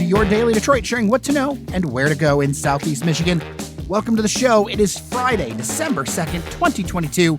your daily Detroit, sharing what to know and where to go in Southeast Michigan. Welcome to the show. It is Friday, December 2nd, 2022.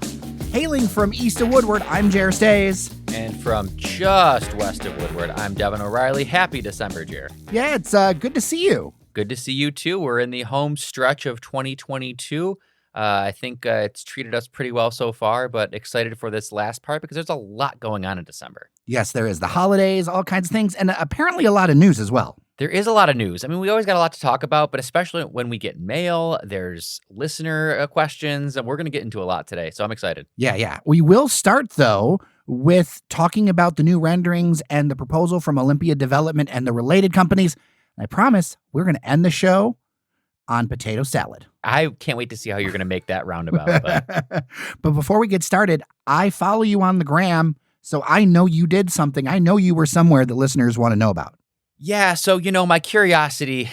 Hailing from east of Woodward, I'm Jer Stays. And from just west of Woodward, I'm Devin O'Reilly. Happy December, Jer. Yeah, it's good to see you. Good to see you, too. We're in the home stretch of 2022. I think it's treated us pretty well so far, but excited for this last part because there's a lot going on in December. Yes, there is. The holidays, all kinds of things, and apparently a lot of news as well. There is a lot of news. I mean, we always got a lot to talk about, but especially when we get mail, there's listener questions, and we're going to get into a lot today, so I'm excited. Yeah. We will start, though, with talking about the new renderings and the proposal from Olympia Development and the related companies. I promise we're going to end the show on potato salad. I can't wait to see how you're going to make that roundabout. But before we get started, I follow you on the gram, so I know you did something. I know you were somewhere the listeners want to know about. Yeah, so, my curiosity,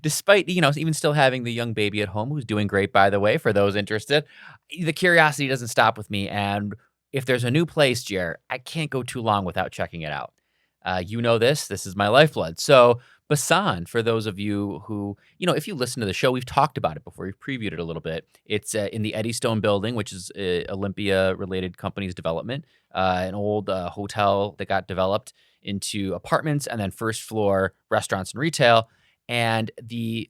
despite, even still having the young baby at home, who's doing great, by the way, for those interested, the curiosity doesn't stop with me. And if there's a new place, Jer, I can't go too long without checking it out. This is my lifeblood. So Basan, for those of you who, if you listen to the show, we've talked about it before. We've previewed it a little bit. It's in the Eddystone building, which is Olympia-related company's development, an old hotel that got developed into apartments and then first floor restaurants and retail. And the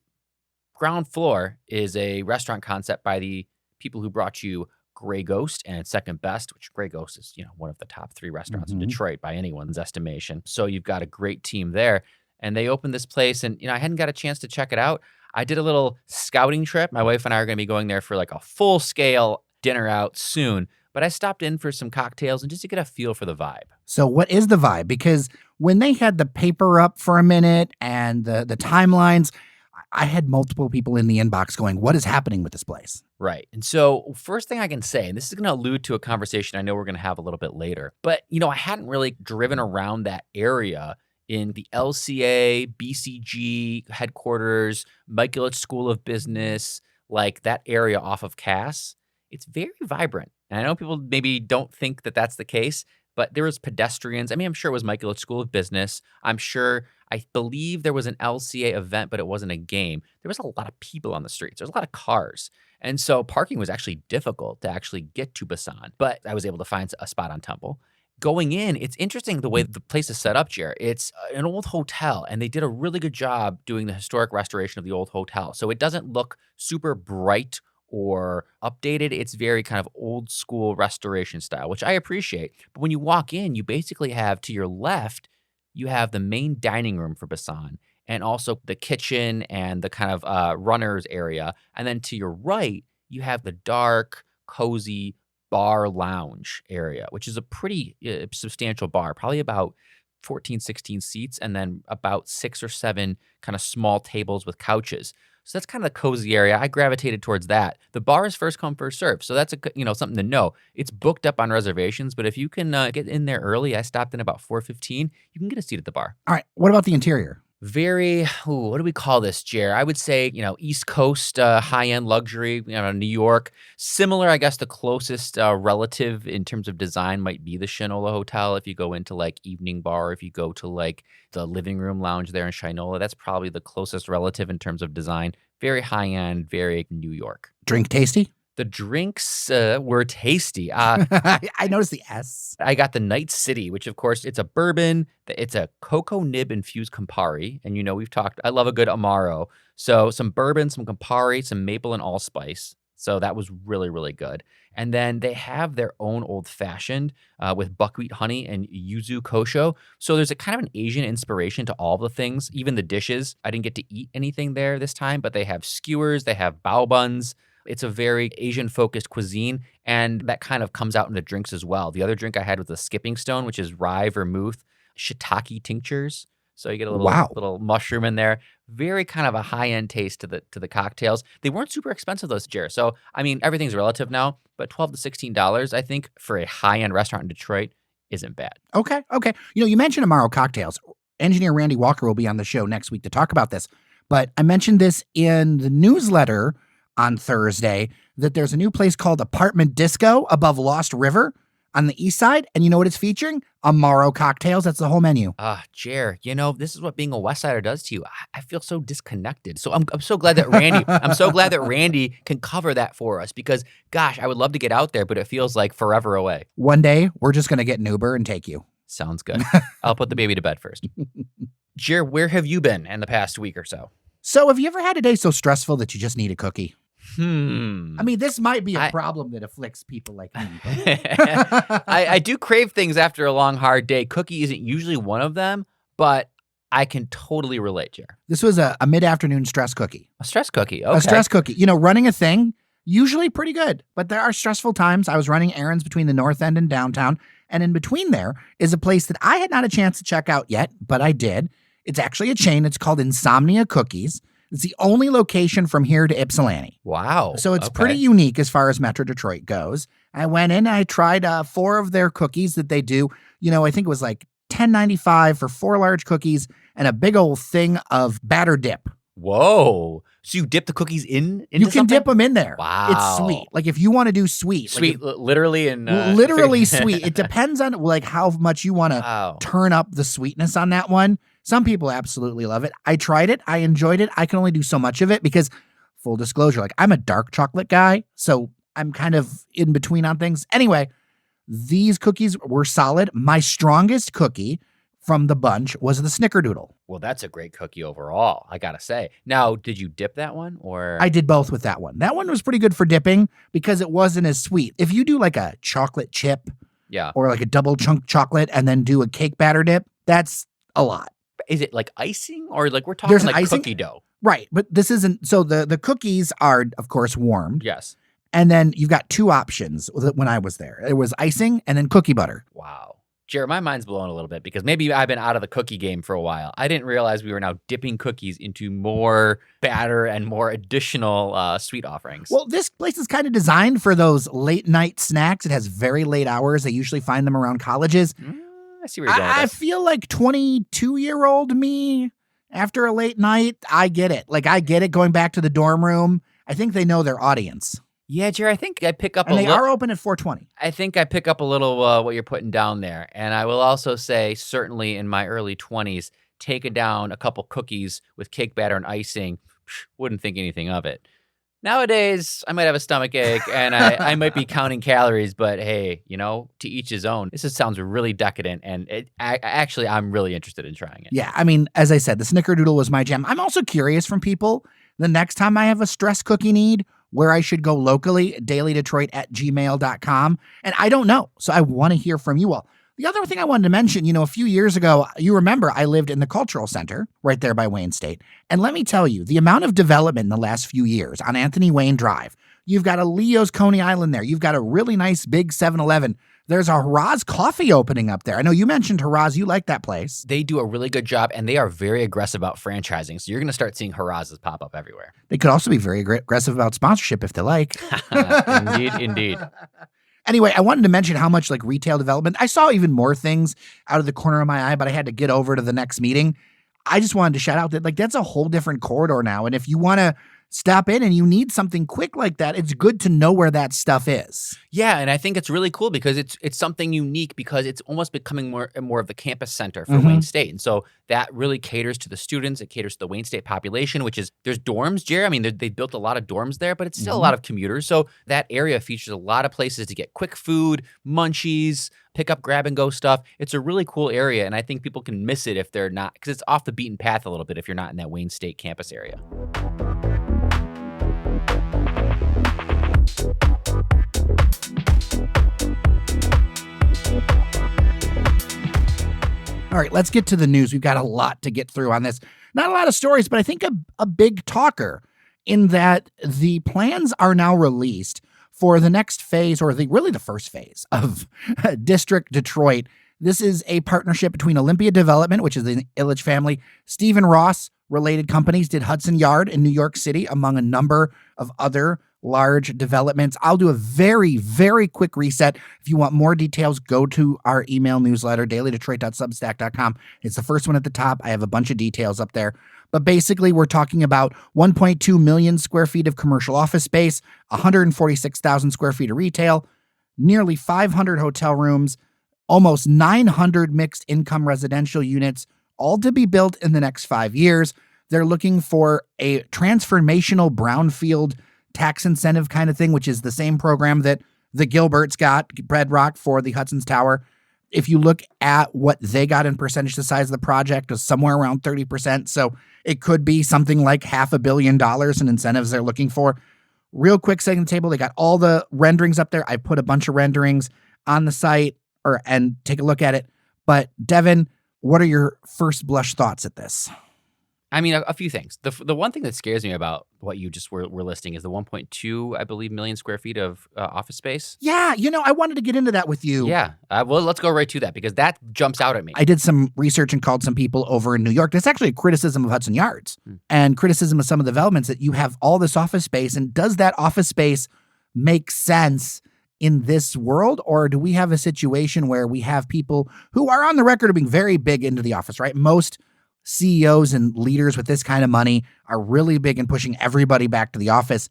ground floor is a restaurant concept by the people who brought you Grey Ghost and Second Best, which Grey Ghost is, one of the top 3 restaurants in Detroit by anyone's estimation. So you've got a great team there. And they opened this place, and, I hadn't got a chance to check it out. I did a little scouting trip. My wife and I are going to be going there for like a full-scale dinner out soon. But I stopped in for some cocktails and just to get a feel for the vibe. So what is the vibe? Because when they had the paper up for a minute and the timelines, I had multiple people in the inbox going, what is happening with this place? Right. And so first thing I can say, and this is going to allude to a conversation I know we're going to have a little bit later, but, I hadn't really driven around that area in the LCA, BCG headquarters, Michaelich School of Business, like that area off of Cass. It's very vibrant. And I know people maybe don't think that that's the case, but there was pedestrians. I mean, I'm sure it was Michaelich School of Business. I believe there was an LCA event, but it wasn't a game. There was a lot of people on the streets. There's a lot of cars. And so parking was actually difficult to actually get to Basan, but I was able to find a spot on Temple. Going in, it's interesting the way the place is set up, Jer. It's an old hotel, and they did a really good job doing the historic restoration of the old hotel. So it doesn't look super bright or updated. It's very kind of old school restoration style, which I appreciate. But when you walk in, you basically have to your left, you have the main dining room for Basan and also the kitchen and the kind of runners area. And then to your right, you have the dark, cozy bar lounge area, which is a pretty substantial bar, probably about 14, 16 seats, and then about 6 or 7 kind of small tables with couches. So that's kind of the cozy area. I gravitated towards that. The bar is first come, first serve. So that's something to know. It's booked up on reservations, but if you can get in there early, I stopped in about 4:15, you can get a seat at the bar. All right. What about the interior? Very, what do we call this, Jer? I would say, East Coast high-end luxury, New York. Similar, I guess the closest relative in terms of design might be the Shinola Hotel. If you go into like Evening Bar, if you go to like the living room lounge there in Shinola, that's probably the closest relative in terms of design. Very high-end, very New York. Drink tasty? The drinks were tasty. I noticed the S. I got the Night City, which, of course, it's a bourbon. It's a cocoa nib infused Campari. And, we've talked, I love a good Amaro. So some bourbon, some Campari, some maple and allspice. So that was really, really good. And then they have their own old fashioned with buckwheat honey and yuzu kosho. So there's a kind of an Asian inspiration to all the things, even the dishes. I didn't get to eat anything there this time, but they have skewers, they have bao buns. It's a very Asian-focused cuisine, and that kind of comes out in the drinks as well. The other drink I had was a skipping stone, which is rye vermouth, shiitake tinctures. So you get a little mushroom in there. Very kind of a high-end taste to the cocktails. They weren't super expensive, those, Jer. So, I mean, everything's relative now, but $12 to $16, I think, for a high-end restaurant in Detroit isn't bad. Okay. You mentioned Amaro cocktails. Engineer Randy Walker will be on the show next week to talk about this. But I mentioned this in the newsletter on Thursday that there's a new place called Apartment Disco above Lost River. on the east side. And you know what it's featuring? Amaro cocktails. That's the whole menu. Jer, this is what being a West Sider does to you. I feel so disconnected. So I'm so glad that Randy can cover that for us because, gosh, I would love to get out there, but it feels like forever away. One day, we're just going to get an Uber and take you. Sounds good. I'll put the baby to bed first. Jer, where have you been in the past week or so? So have you ever had a day so stressful that you just need a cookie? I I mean, this might be a problem that afflicts people like me. I do crave things after a long, hard day. Cookie isn't usually one of them, but I can totally relate, Jer. This was a mid-afternoon stress cookie. A stress cookie, okay. A stress cookie. Running a thing, usually pretty good, but there are stressful times. I was running errands between the North End and downtown, and in between there is a place that I had not a chance to check out yet, but I did. It's actually a chain. It's called Insomnia Cookies. It's the only location from here to Ypsilanti. Wow. So it's pretty unique as far as Metro Detroit goes. I went in and I tried 4 of their cookies that they do. I think it was like $10.95 for 4 large cookies and a big old thing of batter dip. Whoa. So you dip the cookies into You can something? dip them in there. Wow. It's sweet. Like if you want to do sweet. Sweet, literally and... literally sweet. It depends on how much you want to turn up the sweetness on that one. Some people absolutely love it. I tried it. I enjoyed it. I can only do so much of it because, full disclosure, I'm a dark chocolate guy, so I'm kind of in between on things. Anyway, these cookies were solid. My strongest cookie from the bunch was the Snickerdoodle. Well, that's a great cookie overall, I gotta say. Now, did you dip that one or? I did both with that one. That one was pretty good for dipping because it wasn't as sweet. If you do like a chocolate chip or like a double chunk chocolate and then do a cake batter dip, that's a lot. Is it like icing or like we're talking like icing? Cookie dough? Right, but this isn't. So the cookies are, of course, warmed. Yes. And then you've got 2 options when I was there. It was icing and then cookie butter. Wow. Jared, my mind's blown a little bit because maybe I've been out of the cookie game for a while. I didn't realize we were now dipping cookies into more batter and more additional sweet offerings. Well, this place is kind of designed for those late night snacks. It has very late hours. They usually find them around colleges. I see where you're going with I this. feel like 22-year-old me after a late night. I get it. I get it going back to the dorm room. I think they know their audience. Yeah, Jerry, I think I pick up and they are open at 4:20. I think I pick up a little what you're putting down there. And I will also say, certainly in my early 20s, taking down a couple cookies with cake batter and icing, wouldn't think anything of it. Nowadays, I might have a stomach ache and I might be counting calories, but hey, to each his own. This sounds really decadent, and I'm really interested in trying it. Yeah, I mean, as I said, the Snickerdoodle was my jam. I'm also curious from people, the next time I have a stress cookie need, where I should go locally, dailydetroit@gmail.com. And I don't know, so I want to hear from you all. The other thing I wanted to mention, a few years ago, you remember I lived in the Cultural Center right there by Wayne State. And let me tell you, the amount of development in the last few years on Anthony Wayne Drive, you've got a Leo's Coney Island there. You've got a really nice big 7-Eleven. There's a Haraz Coffee opening up there. I know you mentioned Haraz. You like that place. They do a really good job, and they are very aggressive about franchising. So you're going to start seeing Haraz's pop up everywhere. They could also be very aggressive about sponsorship if they like. Indeed. Anyway, I wanted to mention how much retail development. I saw even more things out of the corner of my eye, but I had to get over to the next meeting. I just wanted to shout out that that's a whole different corridor now. And if you want to stop in and you need something quick like that, it's good to know where that stuff is. Yeah, and I think it's really cool because it's something unique because it's almost becoming more and more of the campus center for Wayne State. And so that really caters to the students. It caters to the Wayne State population, which is, there's dorms, Jerry. I mean, they built a lot of dorms there, but it's still a lot of commuters. So that area features a lot of places to get quick food, munchies, pick up grab and go stuff. It's a really cool area, and I think people can miss it if they're not, because it's off the beaten path a little bit if you're not in that Wayne State campus area. All right, let's get to the news. We've got a lot to get through on this. Not a lot of stories, but I think a big talker in that the plans are now released for the next phase, or really the first phase of District Detroit. This is a partnership between Olympia Development, which is the Illich family, Stephen Ross related companies, did Hudson Yard in New York City, among a number of other large developments. I'll do a very, very quick reset. If you want more details, go to our email newsletter, dailydetroit.substack.com. It's the first one at the top. I have a bunch of details up there. But basically, we're talking about 1.2 million square feet of commercial office space, 146,000 square feet of retail, nearly 500 hotel rooms, almost 900 mixed income residential units, all to be built in the next 5 years. They're looking for a transformational brownfield tax incentive kind of thing, which is the same program that the Gilberts got, Bedrock, for the Hudson's Tower. If you look at what they got in percentage, the size of the project was somewhere around 30%. So it could be something like $500 million in incentives they're looking for. Real quick, second table, they got all the renderings up there. I put a bunch of renderings on the site and take a look at it. But Devin, what are your first blush thoughts at this? I mean, a few things. The one thing that scares me about what you just were listing is the 1.2, I believe, million square feet of office space. Yeah, I wanted to get into that with you. Yeah. Well, let's go right to that because that jumps out at me. I did some research and called some people over in New York. That's actually a criticism of Hudson Yards and criticism of some of the developments, that you have all this office space. And does that office space make sense in this world? Or do we have a situation where we have people who are on the record of being very big into the office, right? Most CEOs and leaders with this kind of money are really big in pushing everybody back to the office.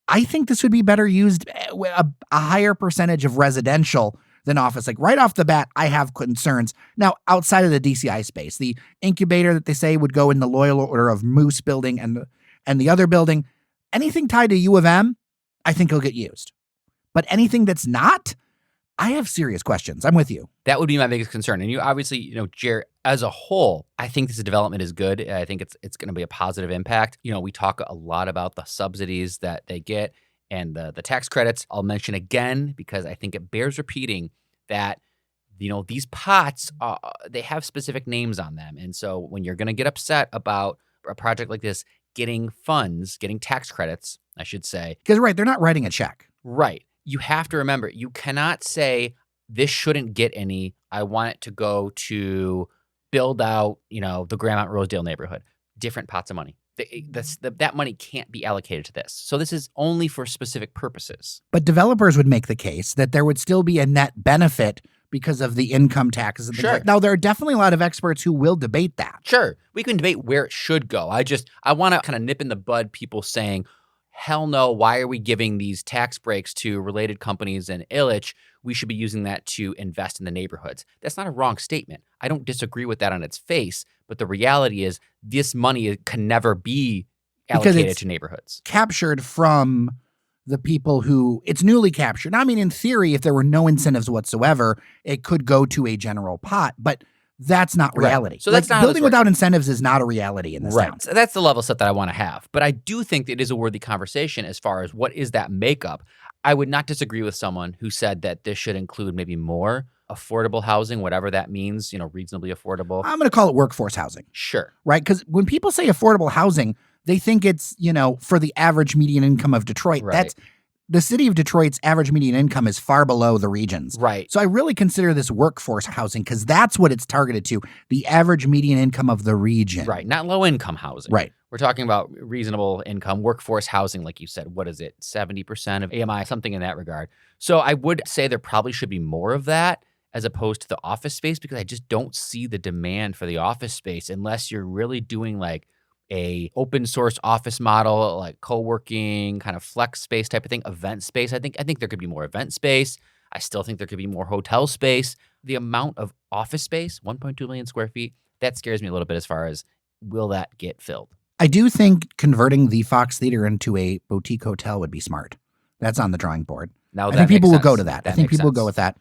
I think this would be better used with a higher percentage of residential than office. Like right off the bat, I have concerns. Now, outside of the DCI space, the incubator that they say would go in the Loyal Order of Moose building and the other building, anything tied to U of M, I think will get used. But anything that's not, I have serious questions. I'm with you. That would be my biggest concern. And you obviously, Jared, as a whole, I think this development is good. I think it's going to be a positive impact. We talk a lot about the subsidies that they get and the tax credits. I'll mention again, because I think it bears repeating, that these pots, they have specific names on them. And so when you're going to get upset about a project like this getting funds, getting tax credits, I should say. Because, right, they're not writing a check. Right. You have to remember, you cannot say this shouldn't get any. I want it to go to build out, the Grandmont Rosedale neighborhood. Different pots of money. That money can't be allocated to this. So this is only for specific purposes. But developers would make the case that there would still be a net benefit because of the income taxes and things Sure. like that. Now, there are definitely a lot of experts who will debate that. Sure. We can debate where it should go. I want to kind of nip in the bud people saying, hell no, why are we giving these tax breaks to related companies and Illich? We should be using that to invest in the neighborhoods. That's not a wrong statement. I don't disagree with that on its face, but the reality is this money can never be allocated to neighborhoods. Captured from the people who it's newly captured. Now, I mean, in theory, if there were no incentives whatsoever, it could go to a general pot, but that's not reality. Right. So that's not building without incentives is not a reality in this town. So that's the level set that I want to have. But I do think that it is a worthy conversation as far as what is that makeup. I would not disagree with someone who said that this should include maybe more affordable housing, whatever that means, reasonably affordable. I'm going to call it workforce housing. Sure. Right? Because when people say affordable housing, they think it's, for the average median income of Detroit. Right. That's the city of Detroit's average median income is far below the region's. Right. So I really consider this workforce housing because that's what it's targeted to, the average median income of the region. Right. Not low income housing. Right. We're talking about reasonable income, workforce housing, like you said. What is it? 70% of AMI, something in that regard. So I would say there probably should be more of that as opposed to the office space, because I just don't see the demand for the office space unless you're really doing like a open source office model, like co-working, kind of flex space type of thing, event space. I think there could be more event space. I still think there could be more hotel space. The amount of office space, 1.2 million square feet, that scares me a little bit as far as will that get filled? I do think converting the Fox Theater into a boutique hotel would be smart. That's on the drawing board. Now I think people will go to that. I think people will go with that.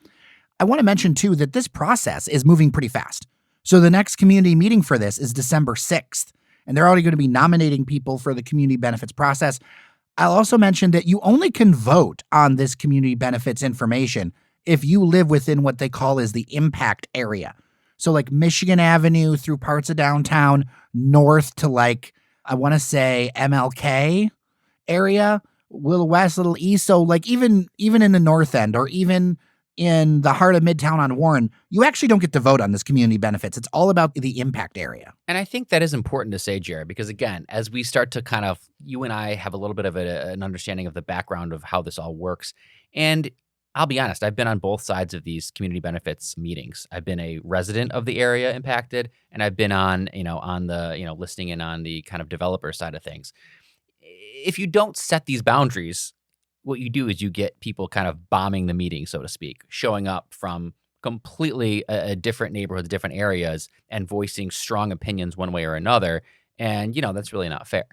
I want to mention, too, that this process is moving pretty fast. So the next community meeting for this is December 6th. And they're already going to be nominating people for the community benefits process. I'll also mention that you only can vote on this community benefits information if you live within what they call is the impact area. So like Michigan Avenue through parts of downtown, north to like, I want to say MLK area, Little West, Little East. So like even in the north end or even in the heart of Midtown on Warren, you actually don't get to vote on this community benefits. It's all about the impact area. And I think that is important to say, Jared, because again, as we start to kind of, you and I have a little bit of an understanding of the background of how this all works. And I'll be honest, I've been on both sides of these community benefits meetings. I've been a resident of the area impacted, and I've been on the, listening in on the kind of developer side of things. If you don't set these boundaries, what you do is you get people kind of bombing the meeting, so to speak, showing up from completely a different neighborhoods, different areas, and voicing strong opinions one way or another. And, that's really not fair.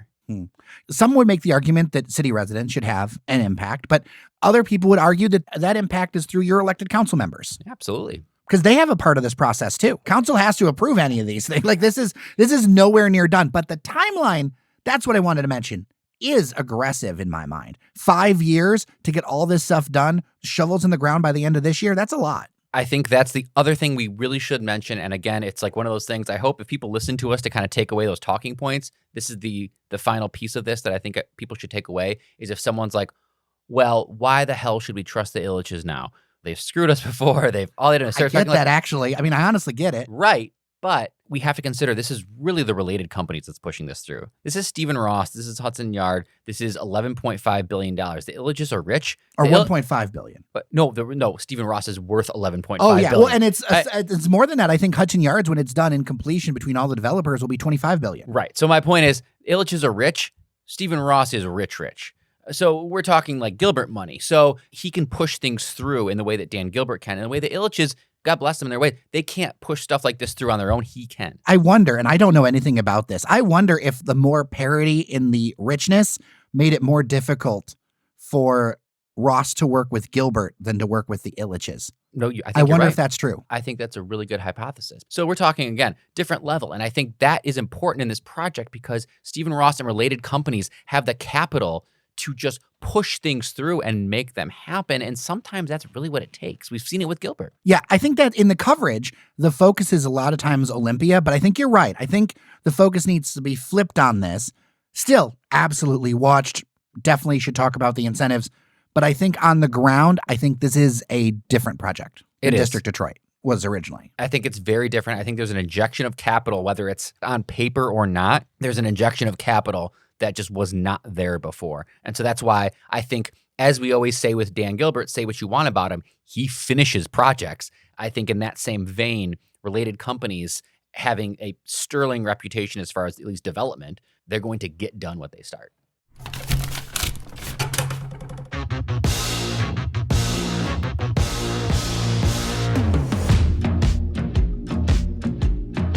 Some would make the argument that city residents should have an impact, but other people would argue that that impact is through your elected council members. Absolutely. Because they have a part of this process too. Council has to approve any of these things. Like this is nowhere near done. But the timeline, that's what I wanted to mention, is aggressive in my mind. 5 years to get all this stuff done, shovels in the ground by the end of this year, that's a lot. I think that's the other thing we really should mention. And again, it's like one of those things, I hope if people listen to us to kind of take away those talking points, this is the final piece of this that I think people should take away, is if someone's like, well, why the hell should we trust the Illiches now? They've screwed us before. All they did is start I get talking that, actually. I mean, I honestly get it. Right. But we have to consider this is really the related companies that's pushing this through. This is Stephen Ross. This is Hudson Yard. This is $11.5 billion. The Illiches are rich. Or $1.5 billion. But no, Stephen Ross is worth $11.5 billion. Well, and it's more than that. I think Hudson Yards, when it's done in completion between all the developers, will be $25 billion. Right. So my point is, Illiches are rich. Stephen Ross is rich. So we're talking like Gilbert money. So he can push things through in the way that Dan Gilbert can, in the way that Illiches, God bless them in their way, they can't push stuff like this through on their own. He can. I wonder, and I don't know anything about this, I wonder if the more parity in the richness made it more difficult for Ross to work with Gilbert than to work with the Illiches. No, I wonder if that's true. I think that's a really good hypothesis. So we're talking, again, different level. And I think that is important in this project because Stephen Ross and related companies have the capital to just push things through and make them happen. And sometimes that's really what it takes. We've seen it with Gilbert. Yeah, I think that in the coverage, the focus is a lot of times Olympia, but I think you're right. I think the focus needs to be flipped on this. Still, absolutely watched. Definitely should talk about the incentives. But I think on the ground, I think this is a different project. It is. District Detroit was originally. I think it's very different. I think there's an injection of capital, whether it's on paper or not. There's an injection of capital that just was not there before. And so that's why I think, as we always say with Dan Gilbert, say what you want about him, he finishes projects. I think in that same vein, related companies having a sterling reputation as far as at least development, they're going to get done what they start.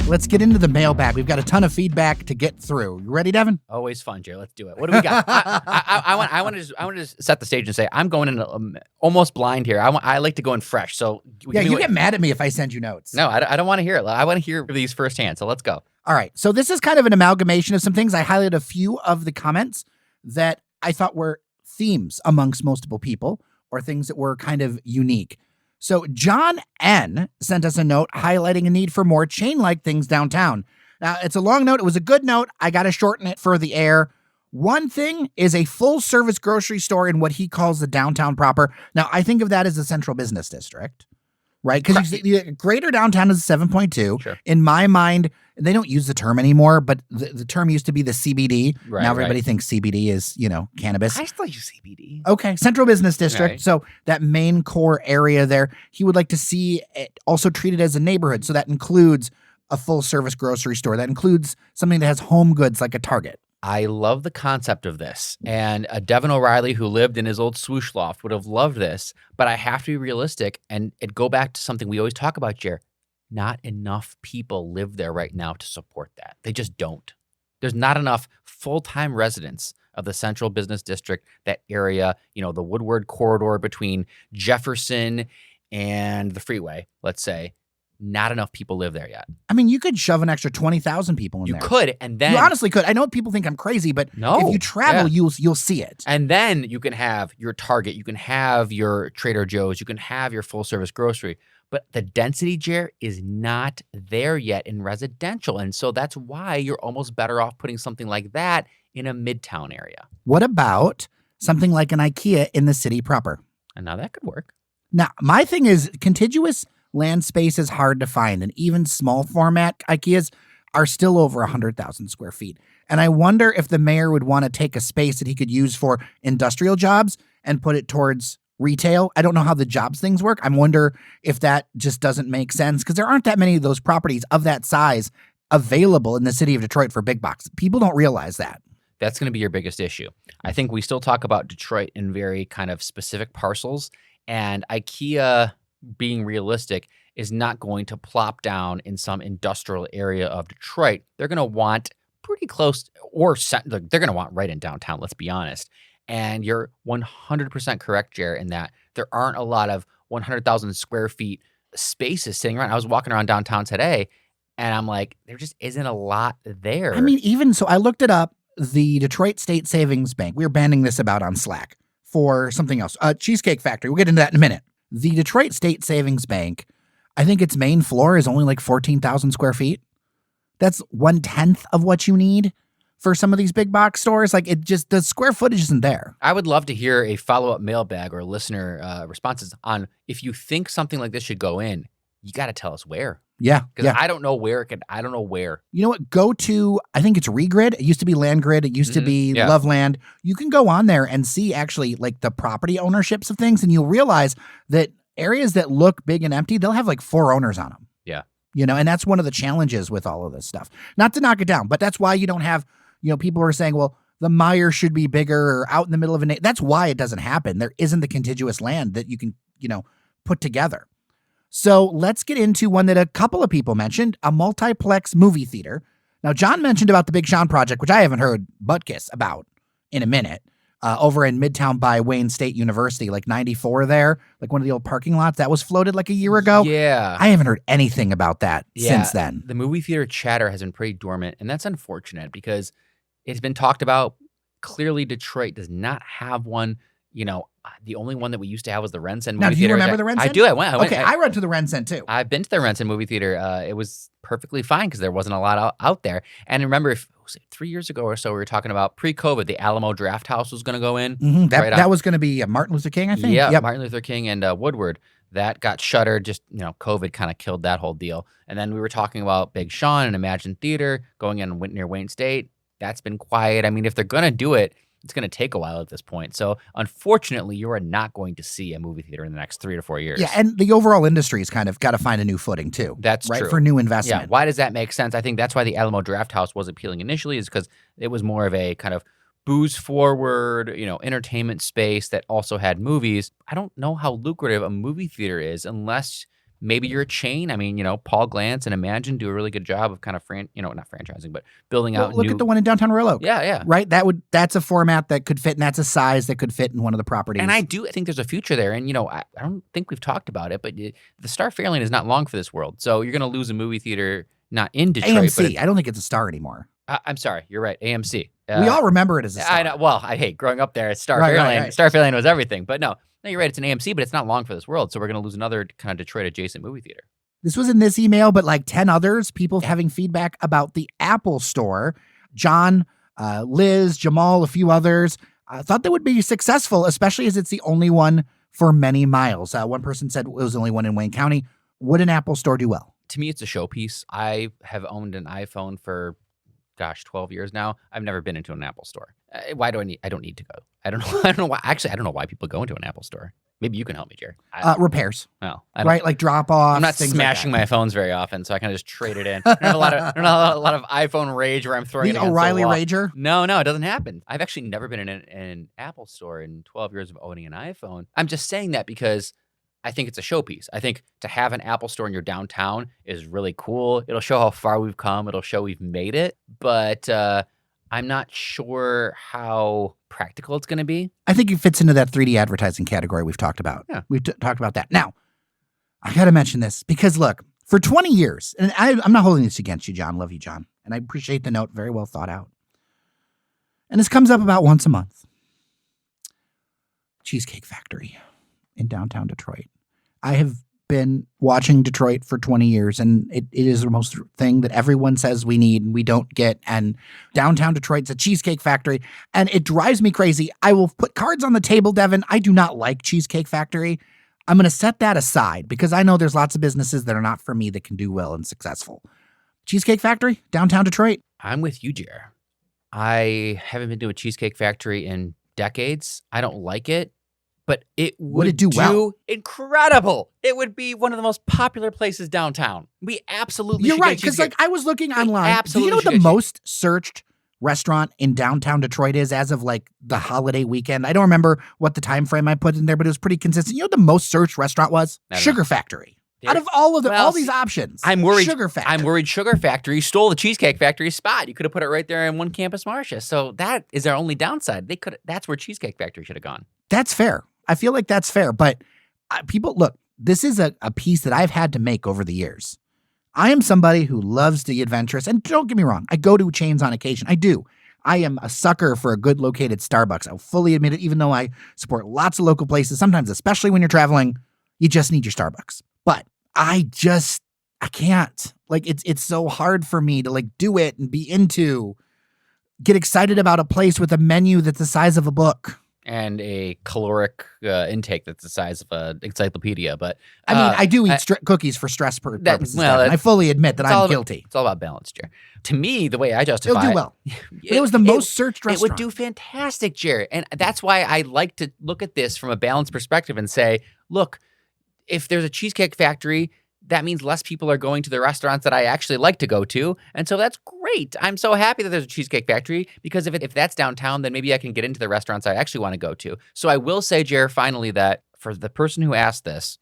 Let's get into the mailbag. We've got a ton of feedback to get through. You ready, Devin? Always fun, Jay. Let's do it. What do we got? I want to just set the stage and say I'm going in almost blind here. I like to go in fresh. So you get mad at me if I send you notes. No, I don't want to hear it. I want to hear these firsthand. So let's go. All right. So this is kind of an amalgamation of some things. I highlighted a few of the comments that I thought were themes amongst multiple people or things that were kind of unique. So John N. sent us a note highlighting a need for more chain-like things downtown. Now, it's a long note. It was a good note. I got to shorten it for the air. One thing is a full-service grocery store in what he calls the downtown proper. Now, I think of that as the central business district, right? Because greater downtown is 7.2. Sure. In my mind, they don't use the term anymore, but the term used to be the CBD. Right, now everybody thinks CBD is, cannabis. I still use CBD. Okay, central business district. Right. So that main core area there, he would like to see it also treated as a neighborhood. So that includes a full service grocery store. That includes something that has home goods like a Target. I love the concept of this. And Devin O'Reilly, who lived in his old swoosh loft, would have loved this. But I have to be realistic and go back to something we always talk about, Jer. Not enough people live there right now to support that. They just don't. There's not enough full-time residents of the central business district, that area, the Woodward corridor between Jefferson and the freeway, let's say. Not enough people live there yet. I mean, you could shove an extra 20,000 people in there. You could, and then... You honestly could. I know people think I'm crazy, but if you travel, you'll see it. And then you can have your Target, you can have your Trader Joe's, you can have your full-service grocery. But the density, Jer, is not there yet in residential. And so that's why you're almost better off putting something like that in a midtown area. What about something like an IKEA in the city proper? And now that could work. Now, my thing is contiguous land space is hard to find, and even small format IKEAs are still over 100,000 square feet. And I wonder if the mayor would want to take a space that he could use for industrial jobs and put it towards retail. I don't know how the jobs things work. I wonder if that just doesn't make sense because there aren't that many of those properties of that size available in the city of Detroit for big box. People don't realize that. That's going to be your biggest issue. I think we still talk about Detroit in very kind of specific parcels, and IKEA, being realistic, is not going to plop down in some industrial area of Detroit. They're going to want pretty close, they're going to want right in downtown, let's be honest. And you're 100% correct, Jared, in that there aren't a lot of 100,000 square feet spaces sitting around. I was walking around downtown today, and I'm like, there just isn't a lot there. I mean, even so, I looked it up. The Detroit State Savings Bank, we were banding this about on Slack for something else. Cheesecake Factory. We'll get into that in a minute. The Detroit State Savings Bank, I think its main floor is only like 14,000 square feet. That's 1/10 of what you need for some of these big box stores. Like, it just, the square footage isn't there. I would love to hear a follow-up mailbag or listener responses on if you think something like this should go in, you got to tell us where. Yeah. Because I don't know where I don't know where. You know what? Go to, I think it's Regrid. It used to be LandGrid. It used to be Loveland. You can go on there and see actually like the property ownerships of things, and you'll realize that areas that look big and empty, they'll have like 4 owners on them. Yeah. You know, and that's one of the challenges with all of this stuff. Not to knock it down, but that's why you don't have, you know, people are saying, well, the Meyer should be bigger or out in the middle of that's why it doesn't happen. There isn't the contiguous land that you can, you know, put together. So let's get into one that a couple of people mentioned, a multiplex movie theater. Now, John mentioned about the Big Sean project, which I haven't heard butt kiss about in a minute, over in Midtown by Wayne State University, like 94 there, like one of the old parking lots that was floated like a year ago. Yeah. I haven't heard anything about that since then. The movie theater chatter has been pretty dormant, and that's unfortunate because it's been talked about. Clearly, Detroit does not have one. You know, the only one that we used to have was the Rensen movie theater. Now, do you remember the Rensen? I do. I went. I went to the Rensen too. I've been to the Rensen movie theater. It was perfectly fine because there wasn't a lot out there. And remember, was it 3 years ago or so, we were talking about pre-COVID, the Alamo Draft House was going to go in. Mm-hmm. That was going to be Martin Luther King, I think. Yeah, yep. Martin Luther King and Woodward. That got shuttered. Just, you know, COVID kind of killed that whole deal. And then we were talking about Big Sean and Imagine Theater going in near Wayne State. That's been quiet. I mean, if they're going to do it, it's going to take a while at this point. So, unfortunately, you are not going to see a movie theater in the next 3 to 4 years. Yeah, and the overall industry's kind of got to find a new footing, too. That's right, true. For new investment. Yeah, why does that make sense? I think that's why the Alamo Draft House was appealing initially, is because it was more of a kind of booze-forward, you know, entertainment space that also had movies. I don't know how lucrative a movie theater is unless maybe you're a chain. I mean, you know, Paul Glantz and Imagine do a really good job of kind of, not franchising, but building out Look at the one in downtown Royal Oak. Yeah. Right? That's a format that could fit, and that's a size that could fit in one of the properties. And I do think there's a future there. And, you know, I don't think we've talked about it, but the Star Fairlane is not long for this world. So you're going to lose a movie theater, not in Detroit. AMC. I don't think it's a Star anymore. I'm sorry. You're right. AMC. We all remember it as a Star. I know. Well, growing up there, Star Fairlane. Right. Star Fairlane was everything. But no, you're right. It's an AMC, but it's not long for this world. So we're going to lose another kind of Detroit adjacent movie theater. This was in this email, but like 10 others, people having feedback about the Apple Store. John, Liz, Jamal, a few others thought they would be successful, especially as it's the only one for many miles. One person said it was the only one in Wayne County. Would an Apple Store do well? To me, it's a showpiece. I have owned an iPhone for 12 years now. I've never been into an Apple Store. Why do I need? I don't need to go. I don't know why. Actually, I don't know why people go into an Apple Store. Maybe you can help me, Jerry. Repairs. Oh, right, like drop off. I'm not smashing my phones very often, so I kind of just trade it in. I don't have a lot of iPhone rage where I'm throwing the O'Reilly Rager. No, it doesn't happen. I've actually never been in an Apple Store in 12 years of owning an iPhone. I'm just saying that because I think it's a showpiece. I think to have an Apple Store in your downtown is really cool. It'll show how far we've come. It'll show we've made it. But I'm not sure how practical it's going to be. I think it fits into that 3D advertising category we've talked about. Yeah. We've talked about that. Now, I got to mention this because, look, for 20 years, and I'm not holding this against you, John. Love you, John. And I appreciate the note. Very well thought out. And this comes up about once a month. Cheesecake Factory in downtown Detroit. I have been watching Detroit for 20 years, and it is the most thing that everyone says we need and we don't get. And downtown Detroit's a Cheesecake Factory, and it drives me crazy. I will put cards on the table, Devin. I do not like Cheesecake Factory. I'm going to set that aside because I know there's lots of businesses that are not for me that can do well and successful. Cheesecake Factory, downtown Detroit. I'm with you, Jer. I haven't been to a Cheesecake Factory in decades. I don't like it. But it would do well? Incredible. It would be one of the most popular places downtown. We absolutely You're should right, because like I was looking online. Do you know what the most searched restaurant in downtown Detroit is as of like the holiday weekend. I don't remember what the time frame I put in there, but it was pretty consistent. You know what the most searched restaurant was? Sugar Factory. Out of all these options, I'm worried. Sugar Factory. I'm worried Sugar Factory stole the Cheesecake Factory spot. You could have put it right there in One Campus Marcia. So that is our only downside. That's where Cheesecake Factory should have gone. That's fair. I feel like that's fair. But people, look, this is a piece that I've had to make over the years. I am somebody who loves the adventurous. And don't get me wrong, I go to chains on occasion. I do. I am a sucker for a good located Starbucks. I'll fully admit it, even though I support lots of local places. Sometimes, especially when you're traveling, you just need your Starbucks. But I can't. Like, it's so hard for me to like do it and get excited about a place with a menu that's the size of a book. And a caloric intake that's the size of an encyclopedia. But I mean, I do eat cookies for stress purposes. I fully admit that I'm guilty. It's all about balance, Jerry. To me, the way I justify it'll do well. It was the most searched restaurant. It would do fantastic, Jerry. And that's why I like to look at this from a balanced perspective and say, look, if there's a Cheesecake Factory, that means less people are going to the restaurants that I actually like to go to. And so that's great. I'm so happy that there's a Cheesecake Factory because if that's downtown, then maybe I can get into the restaurants I actually want to go to. So I will say, Jer, finally, that for the person who asked this,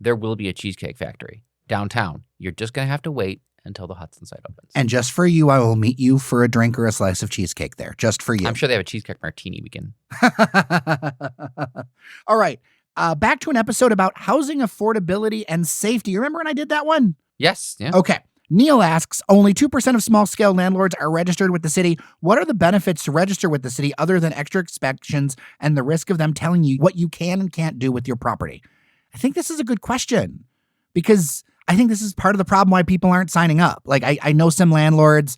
there will be a Cheesecake Factory downtown. You're just going to have to wait until the Hudson site opens. And just for you, I will meet you for a drink or a slice of cheesecake there. Just for you. I'm sure they have a cheesecake martini we can. All right. Back to an episode about housing affordability and safety. You remember when I did that one? Yes. Yeah. Okay. Neil asks, only 2% of small-scale landlords are registered with the city. What are the benefits to register with the city other than extra inspections and the risk of them telling you what you can and can't do with your property? I think this is a good question because I think this is part of the problem why people aren't signing up. Like, I know some landlords,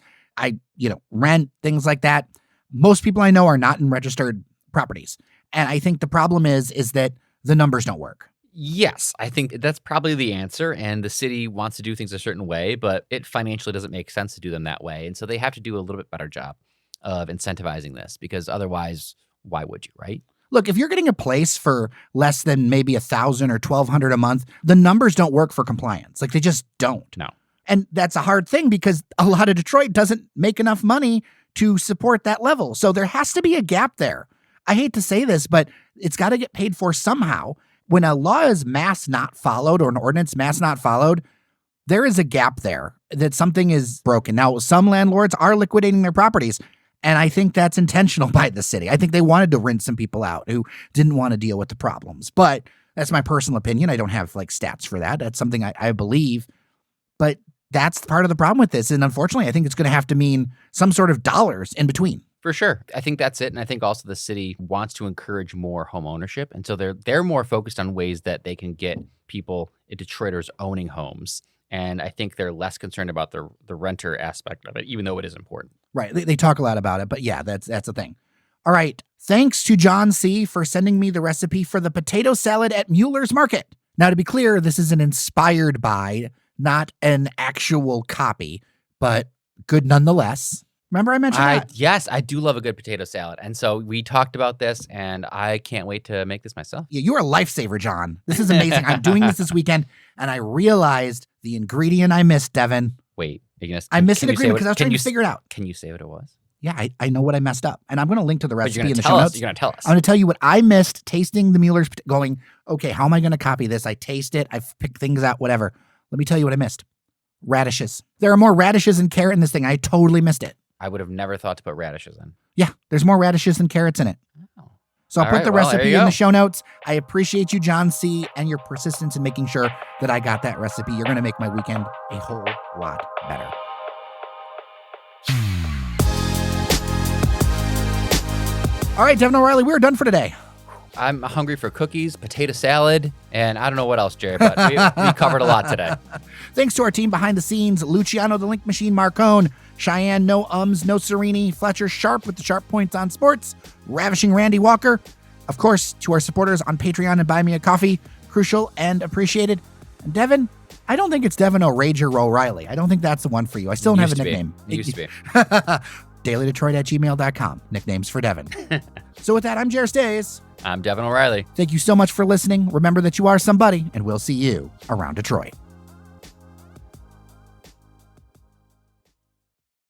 rent, things like that. Most people I know are not in registered properties. And I think the problem is that the numbers don't work. Yes, I think that's probably the answer. And the city wants to do things a certain way, but it financially doesn't make sense to do them that way. And so they have to do a little bit better job of incentivizing this because otherwise, why would you, right? Look, if you're getting a place for less than maybe $1,000 or $1,200 a month, the numbers don't work for compliance. Like, they just don't. No. And that's a hard thing because a lot of Detroit doesn't make enough money to support that level. So there has to be a gap there. I hate to say this, but it's got to get paid for somehow. When a law is mass not followed or an ordinance mass not followed, there is a gap there that something is broken. Now, some landlords are liquidating their properties, and I think that's intentional by the city. I think they wanted to rinse some people out who didn't want to deal with the problems. But that's my personal opinion. I don't have like stats for that. That's something I believe. But that's part of the problem with this. And unfortunately, I think it's going to have to mean some sort of dollars in between. For sure. I think that's it. And I think also the city wants to encourage more home ownership. And so they're more focused on ways that they can get people, Detroiters, owning homes. And I think they're less concerned about the renter aspect of it, even though it is important. Right. They talk a lot about it. But yeah, that's the thing. All right. Thanks to John C. for sending me the recipe for the potato salad at Mueller's Market. Now, to be clear, this is an inspired by, not an actual copy, but good nonetheless. Remember I mentioned that? Yes, I do love a good potato salad. And so we talked about this, and I can't wait to make this myself. Yeah, you're a lifesaver, John. This is amazing. I'm doing this weekend, and I realized the ingredient I missed, Devin. Wait. I missed an ingredient because I was trying to figure it out. Can you say what it was? Yeah, I know what I messed up. And I'm going to link to the recipe in the show notes. You're going to tell us. I'm going to tell you what I missed tasting the Mueller's, going, okay, how am I going to copy this? I taste it. I've picked things out, whatever. Let me tell you what I missed. Radishes. There are more radishes and carrot in this thing. I totally missed it. I would have never thought to put radishes in. Yeah, there's more radishes than carrots in it. Oh. So I'll put the recipe in the show notes. I appreciate you, John C., and your persistence in making sure that I got that recipe. You're going to make my weekend a whole lot better. All right, Devin O'Reilly, we're done for today. I'm hungry for cookies, potato salad, and I don't know what else, Jerry, but we covered a lot today. Thanks to our team behind the scenes, Luciano the Link Machine Marcone, Cheyenne No Ums, No Serini, Fletcher Sharp with the sharp points on sports, Ravishing Randy Walker. Of course, to our supporters on Patreon and Buy Me a Coffee, crucial and appreciated. And Devin, I don't think it's Devin O'Rager O'Reilly. I don't think that's the one for you. I still don't have a nickname. It used to be. DailyDetroit@gmail.com. Nicknames for Devin. So with that, I'm Jer Stays. I'm Devin O'Reilly. Thank you so much for listening. Remember that you are somebody, and we'll see you around Detroit.